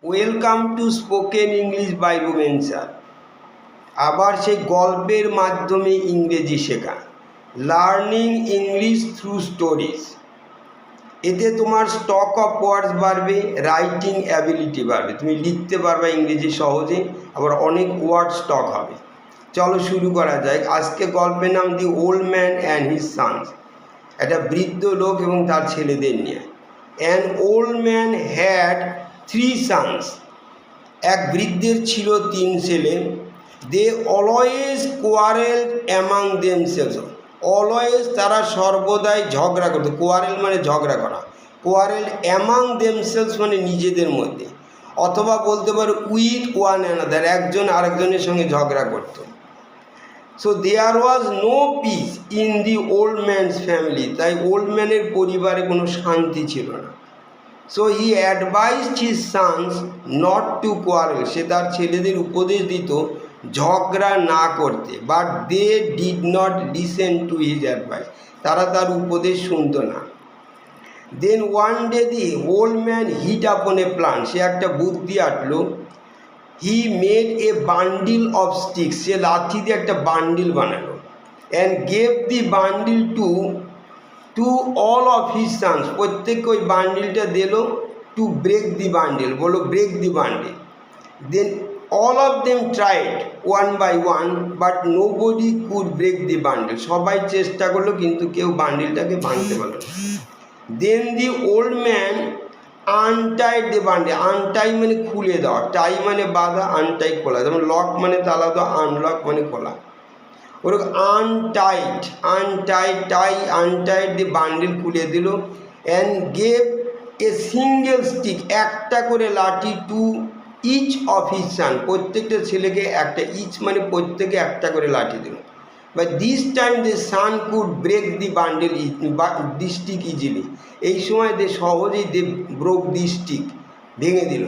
Welcome to spoken English by Ruben sir. আবার সেই গল্পের মাধ্যমে ইংরেজি শেখা, লার্নিং ইংলিশ থ্রু স্টোরিজ। এতে তোমার স্টক অফ ওয়ার্ডস বাড়বে, রাইটিং অ্যাবিলিটি বাড়বে, তুমি লিখতে পারবে ইংরেজি সহজে, আবার অনেক ওয়ার্ড স্টক হবে। চলো শুরু করা যায়। আজকে গল্পের নাম the old man and his sons. একটা বৃদ্ধ লোক এবং তার ছেলেদের নিয়ে। An old man had 3 sons। এক বৃদ্ধের ছিল 3 ছেলে। They always quarrel among themselves. Always, তারা সর্বদাই ঝগড়া করতো। কোয়ারেল মানে ঝগড়া করা। কোয়ারেল অ্যামাং দেমসেলস মানে নিজেদের মধ্যে, অথবা বলতে পারো উইথ ওয়ান অ্যানাদার, একজন আরেকজনের সঙ্গে ঝগড়া করতো। So there was no peace in the old man's family. তাই ওল্ড ম্যানের পরিবারে কোনো শান্তি ছিল না। So he advised his sons not to quarrel. সে তার ছেলেদের উপদেশ দিত ঝগড়া না করতে, but they did not listen to his advice. তারা তার উপদেশ শুনত না। Then one day the old man hit upon a plan. সে একটা বুদ্ধি আটলো। He made a bundle of sticks. সে লাঠি দিয়ে একটা বান্ডিল বানালো। And gave the bundle to all of his sons. প্রত্যেককে ওই বান্ডিলটা দিল। টু ব্রেক দি বান্ডিল, বলো break the bundle. Then all of them tried one by one, but nobody could break the bundle. সবাই চেষ্টা করলো কিন্তু কেউ বান্ডিলটাকে ভাঙতে পারল না। Then the old man untied the bundle. Untie মানে খুলে দেওয়া, টাই মানে বাঁধা, আনটাই খোলা। যেমন লক মানে তালা দেওয়া, আনলক মানে খোলা। ওরকম আনটাইড দি বান্ডিল খুলে দিল। And gave a single stick, একটা করে লাঠি, to each of his son. প্রত্যেকটা ছেলেকে একটা, ইচ মানে প্রত্যেকে একটা করে লাঠি দিল। But this time the son could break the bundle the stick easily. এই সময় সহজেই ব্রোক দি স্টিক, ভেঙে দিল।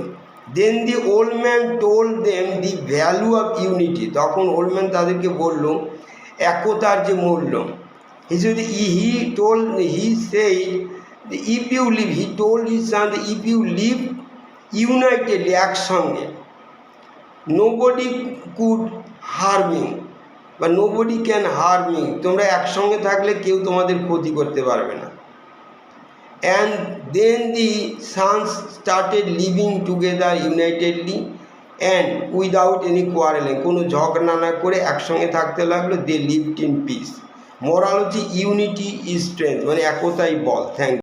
Then the old man told them the value of unity. তখন ওল্ড ম্যান তাদেরকে বলল একতার যে মূল্য। He said if you live, he told his son if you live unitedly, একসঙ্গে, নোবডি কুড হার্ম ইউ বা নোবডি ক্যান হার্ম ইউ। তোমরা একসঙ্গে থাকলে কেউ তোমাদের ক্ষতি করতে পারবে না। And then the sons started living together unitedly and without any quarreling. কোনো ঝগড়া না করে একসঙ্গে থাকতে লাগলো। They lived in peace. Moral হচ্ছে ইউনিটি ইজ স্ট্রেংথ, মানে একতাই বল। Thank you.